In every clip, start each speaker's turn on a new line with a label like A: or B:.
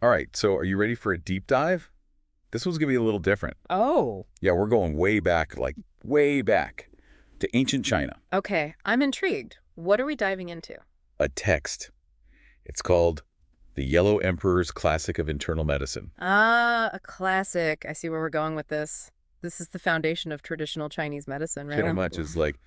A: All right, so are you ready for a deep dive? This one's going to be a little different.
B: Oh,
A: Yeah, we're going way back, like way back to ancient China.
B: okay. I'm intrigued. What are we diving into?
A: A text. It's called The Yellow Emperor's Classic of Internal Medicine.
B: Ah, a classic. I see where we're going with this. This is the foundation of traditional Chinese medicine,
A: Pretty
B: right?
A: much is like,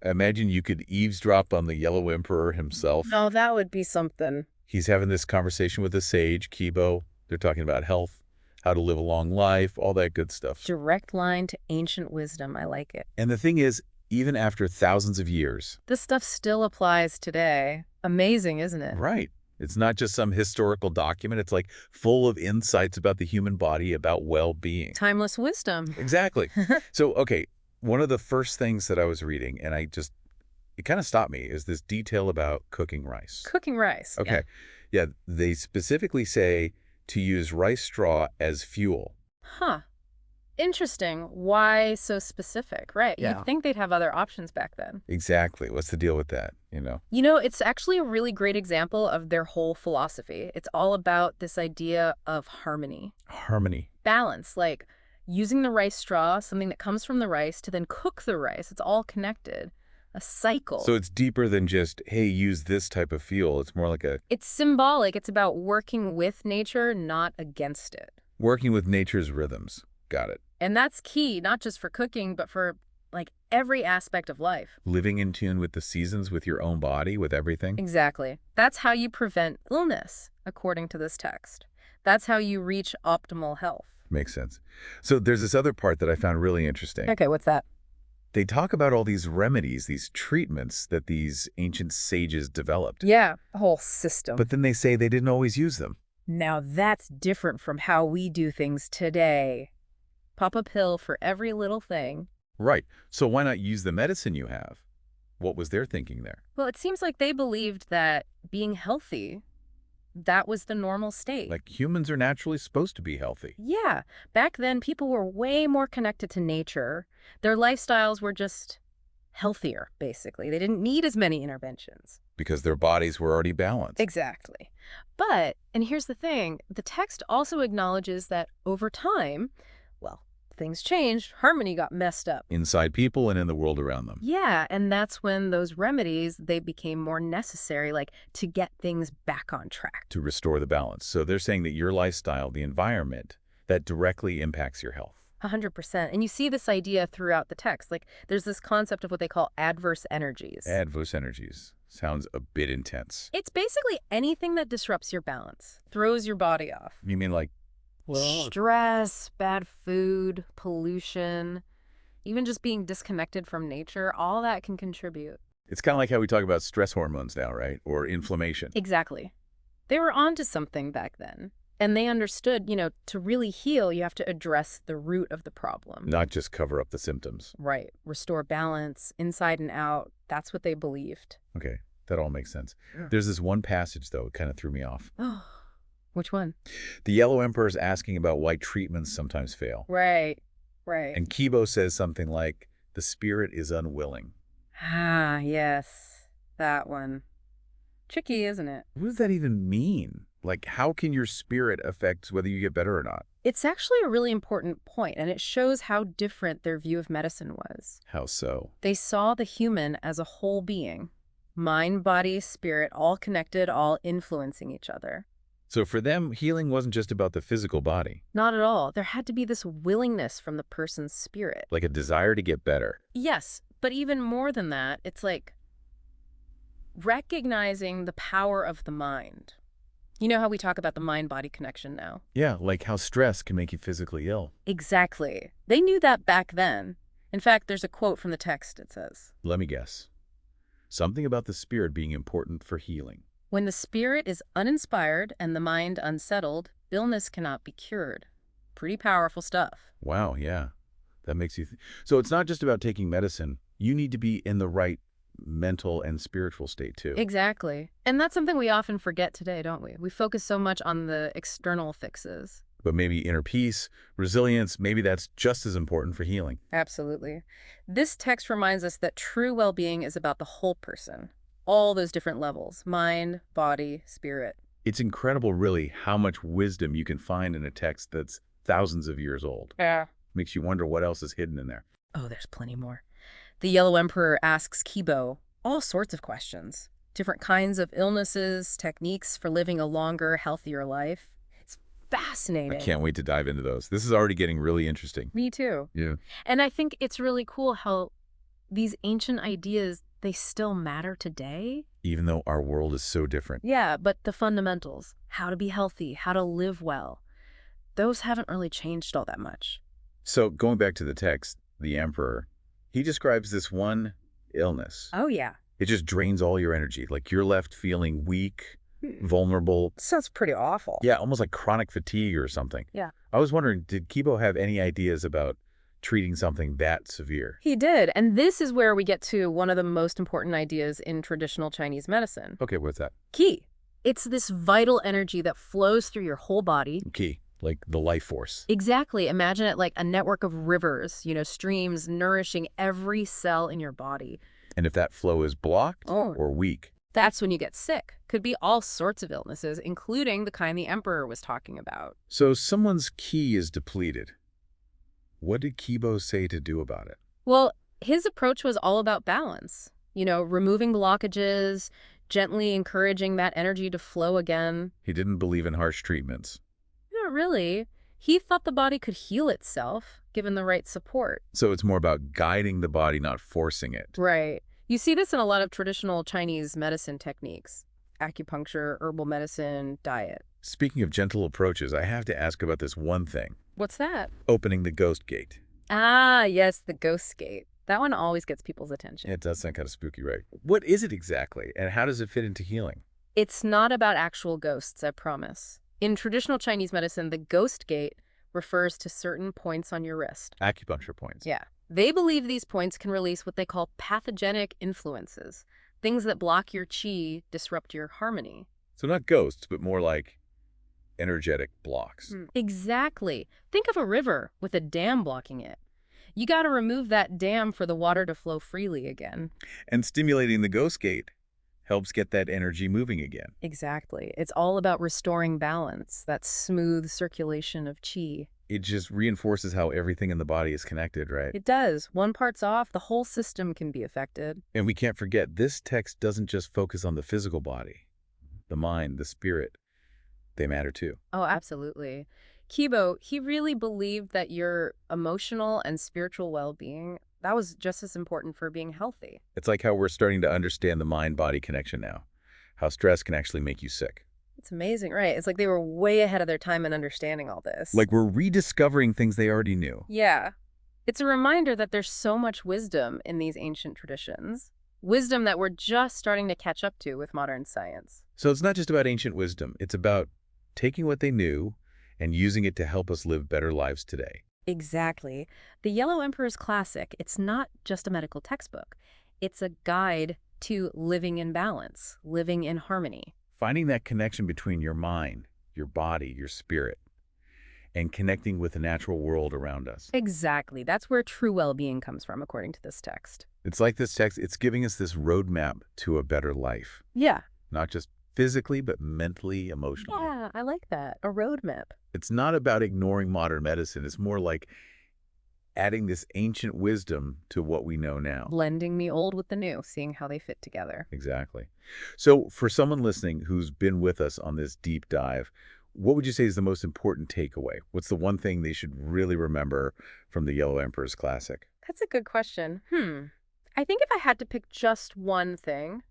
A: imagine you could eavesdrop on the Yellow Emperor himself.
B: No, that would be something.
A: He's having this conversation with a sage, Qibo. They're talking about health, how to live a long life, all that good stuff.
B: Direct line to ancient wisdom. I like it.
A: And the thing is, even after thousands of years,
B: This stuff still applies today. Amazing, isn't it?
A: right? It's not just some historical document. It's like full of insights about the human body, about well-being.
B: Timeless wisdom.
A: Exactly. So, okay, one of the first things that I was reading, and it kind of stopped me, is this detail about cooking rice.
B: Cooking rice. Yeah.
A: Okay. Yeah, they specifically say to use rice straw as fuel.
B: Huh. Interesting. Why so specific? Right.
A: Yeah.
B: You'd think they'd have other options back then.
A: Exactly. What's the deal with that, you know?
B: You know, it's actually a really great example of their whole philosophy. It's all about this idea of harmony,
A: Harmony.
B: balance, like using the rice straw, something that comes from the rice, to then cook the rice. It's all connected, a cycle.
A: So it's deeper than just, hey, use this type of fuel. It's more like a
B: It's symbolic. It's about working with nature, not against it.
A: working with nature's rhythms. Got it.
B: And that's key, not just for cooking, but for like every aspect of life.
A: Living in tune with the seasons, with your own body, with everything.
B: Exactly. That's how you prevent illness, according to this text. That's how you reach optimal health.
A: Makes sense. So there's this other part that I found really interesting.
B: Okay, what's that?
A: They talk about all these remedies, these treatments that these ancient sages developed.
B: Yeah, the whole system.
A: But then they say they didn't always use them.
B: Now that's different from how we do things today. Pop a pill for every little thing.
A: Right. So why not use the medicine you have? What was their thinking there?
B: Well, it seems like they believed that being healthy, that was the normal state.
A: Like humans are naturally supposed to be healthy
B: Yeah, back then people were way more connected to nature. Their lifestyles were just healthier, basically. They didn't need as many interventions.
A: because their bodies were already balanced.
B: Exactly. But, and here's the thing, the text also acknowledges that over time, well, things changed, harmony got messed up.
A: Inside people and in the world around them.
B: Yeah, and that's when those remedies, they became more necessary, like to get things back on track.
A: To restore the balance. So they're saying that your lifestyle, the environment, that directly impacts your health.
B: 100%. And you see this idea throughout the text. Like, there's this concept of what they call adverse energies.
A: Adverse energies. Sounds a bit intense.
B: It's basically anything that disrupts your balance, throws your body off.
A: You mean like,
B: Stress, bad food, pollution, even just being disconnected from nature, all that can contribute.
A: it's kind of like how we talk about stress hormones now, right? Or inflammation.
B: Exactly. They were onto something back then. And they understood, you know, to really heal, you have to address the root of the problem.
A: Not just cover up the symptoms.
B: Right. Restore balance, inside and out. That's what they believed.
A: Okay, that all makes sense.
B: Yeah.
A: There's this one passage, though, it kind of threw me off.
B: Oh, which one?
A: The Yellow Emperor is asking about why treatments sometimes fail.
B: Right. Right.
A: And Qibo says something like, the spirit is unwilling.
B: Ah, yes. That one. Tricky, isn't it?
A: What does that even mean? Like, how can your spirit affect whether you get better or not?
B: It's actually a really important point, and it shows how different their view of medicine was.
A: How so?
B: They saw the human as a whole being. Mind, body, spirit, all connected, all influencing each other.
A: So for them, healing wasn't just about the physical body,
B: Not at all. There had to be this willingness from the person's spirit.
A: like a desire to get better.
B: Yes, but even more than that, it's like recognizing the power of the mind. You know how we talk about the mind-body connection now?
A: Yeah, like how stress can make you physically ill.
B: Exactly. They knew that back then. In fact, there's a quote from the text. It says,
A: Let me guess. Something about the spirit being important for healing.
B: when the spirit is uninspired and the mind unsettled, illness cannot be cured. Pretty powerful stuff.
A: Wow, yeah. That makes you... So it's not just about taking medicine. You need to be in the right mental and spiritual state, too.
B: Exactly. And that's something we often forget today, don't we? We focus so much on the external fixes.
A: But maybe inner peace, resilience, maybe that's just as important for healing.
B: Absolutely. This text reminds us that true well-being is about the whole person. All those different levels, mind, body, spirit.
A: It's incredible, really, how much wisdom you can find in a text that's thousands of years old.
B: Yeah.
A: Makes you wonder what else is hidden in there.
B: Oh, there's plenty more. The Yellow Emperor asks Qibo all sorts of questions. Different kinds of illnesses, techniques for living a longer, healthier life. It's
A: I
B: fascinating.
A: can't wait to dive into those. This is already getting really interesting.
B: Me too.
A: Yeah.
B: And I think it's really cool how these ancient ideas, they still matter today.
A: Even though our world is so different.
B: Yeah, but the fundamentals, how to be healthy, how to live well, those haven't really changed all that much.
A: So going back to the text, the emperor, he describes this one illness.
B: Oh, yeah.
A: It just drains all your energy. Like you're left feeling weak, vulnerable.
B: Sounds pretty awful.
A: Yeah, almost like chronic fatigue or something.
B: Yeah.
A: I was wondering, did Qibo have any ideas about treating something that severe?
B: He did, and this is where we get to one of the most important ideas in traditional Chinese medicine.
A: Okay, what's that?
B: Qi. It's this vital energy that flows through your whole body.
A: Qi, like the life force.
B: Exactly. Imagine it like a network of rivers, streams nourishing every cell in your body.
A: And if that flow is blocked
B: Oh.
A: or weak,
B: That's when you get sick. Could be all sorts of illnesses, including the kind the emperor was talking about.
A: so someone's Qi is depleted. What did Qibo say to do about it?
B: Well, his approach was all about balance. Removing blockages, gently encouraging that energy to flow again.
A: He didn't believe in harsh treatments.
B: Not really. He thought the body could heal itself, given the right support.
A: So it's more about guiding the body, not forcing it.
B: Right. You see this in a lot of traditional Chinese medicine techniques. Acupuncture, herbal medicine, diet.
A: Speaking of gentle approaches, I have to ask about this one thing.
B: What's that?
A: Opening the ghost gate.
B: Ah, yes, the ghost gate. That one always gets people's attention.
A: It does sound kind of spooky, right? What is it exactly, and how does it fit into healing?
B: It's not about actual ghosts, I promise. In traditional Chinese medicine, the ghost gate refers to certain points on your wrist.
A: Acupuncture points.
B: Yeah. They believe these points can release what they call pathogenic influences, things that block your qi, disrupt your harmony.
A: So not ghosts, but more like energetic blocks.
B: Exactly. Think of a river with a dam blocking it. You got to remove that dam for the water to flow freely again.
A: And stimulating the ghost gate helps get that energy moving again.
B: Exactly. It's all about restoring balance, that smooth circulation of qi.
A: It just reinforces how everything in the body is connected, right?
B: It does. One part's off, the whole system can be affected.
A: And we can't forget, this text doesn't just focus on the physical body. The mind, the spirit, they matter too.
B: Oh, absolutely. Qibo, he really believed that your emotional and spiritual well-being, that was just as important for being healthy.
A: It's like how we're starting to understand the mind-body connection now. How stress can actually make you sick.
B: It's amazing, right? It's like they were way ahead of their time in understanding all this.
A: Like we're rediscovering things they already knew.
B: Yeah. It's a reminder that there's so much wisdom in these ancient traditions. Wisdom that we're just starting to catch up to with modern science.
A: So it's not just about ancient wisdom. It's about taking what they knew and using it to help us live better lives today.
B: Exactly. The Yellow Emperor's Classic, it's not just a medical textbook. It's a guide to living in balance, living in harmony.
A: Finding that connection between your mind, your body, your spirit, and connecting with the natural world around us.
B: Exactly. That's where true well-being comes from, according to this text.
A: It's like this text, it's giving us this roadmap to a better life.
B: Yeah.
A: Not just physically, but mentally, emotionally.
B: Yeah, I like that. A roadmap.
A: It's not about ignoring modern medicine. It's more like adding this ancient wisdom to what we know now.
B: Blending the old with the new, seeing how they fit together.
A: Exactly. So for someone listening who's been with us on this deep dive, what would you say is the most important takeaway? What's the one thing they should really remember from the Yellow Emperor's Classic?
B: That's a good question. I think if I had to pick just one thing,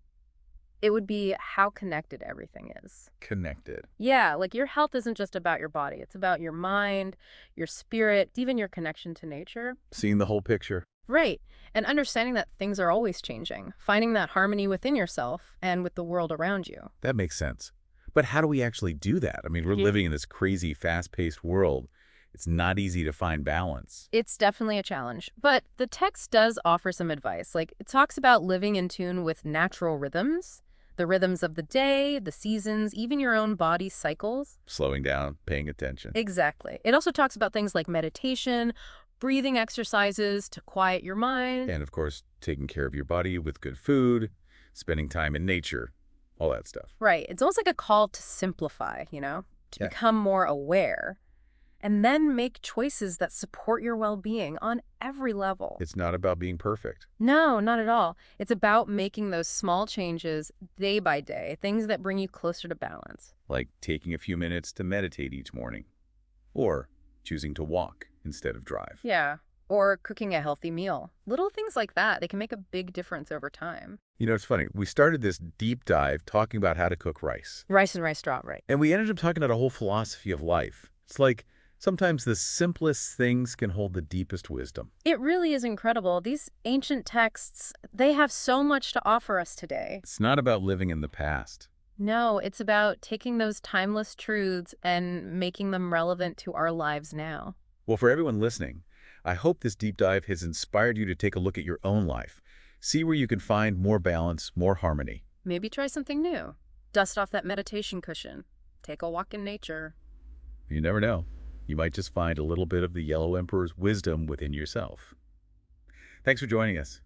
B: it would be how connected everything is.
A: Connected.
B: Yeah, like your health isn't just about your body. It's about your mind, your spirit, even your connection to nature.
A: Seeing the whole picture.
B: Right. And understanding that things are always changing. Finding that harmony within yourself and with the world around you.
A: That makes sense. But how do we actually do that? I mean, we're living in this crazy, fast-paced world. It's not easy to find balance.
B: It's definitely a challenge. But the text does offer some advice. Like, it talks about living in tune with natural rhythms, the rhythms of the day, the seasons, even your own body's cycles.
A: Slowing down, paying attention.
B: Exactly. It also talks about things like meditation, breathing exercises to quiet your mind.
A: And of course, taking care of your body with good food, spending time in nature. all that stuff.
B: Right. It's almost like a call to simplify, to
A: Yeah.
B: become more aware, and then make choices that support your well-being on every level.
A: It's not about being perfect.
B: No, not at all. It's about making those small changes day by day, things that bring you closer to balance.
A: Like taking a few minutes to meditate each morning, or choosing to walk instead of drive.
B: Yeah. Or cooking a healthy meal. Little things like that, they can make a big difference over time.
A: It's funny. We started this deep dive talking about how to cook rice,
B: Rice and rice straw, right?
A: and we ended up talking about a whole philosophy of life. It's like sometimes the simplest things can hold the deepest wisdom.
B: It really is incredible. These ancient texts, they have so much to offer us today.
A: It's not about living in the past.
B: No, it's about taking those timeless truths and making them relevant to our lives now.
A: Well, for everyone listening, I hope this deep dive has inspired you to take a look at your own life. See where you can find more balance, more harmony.
B: Maybe try something new. Dust off that meditation cushion. Take a walk in nature.
A: You never know. You might just find a little bit of the Yellow Emperor's wisdom within yourself. Thanks for joining us.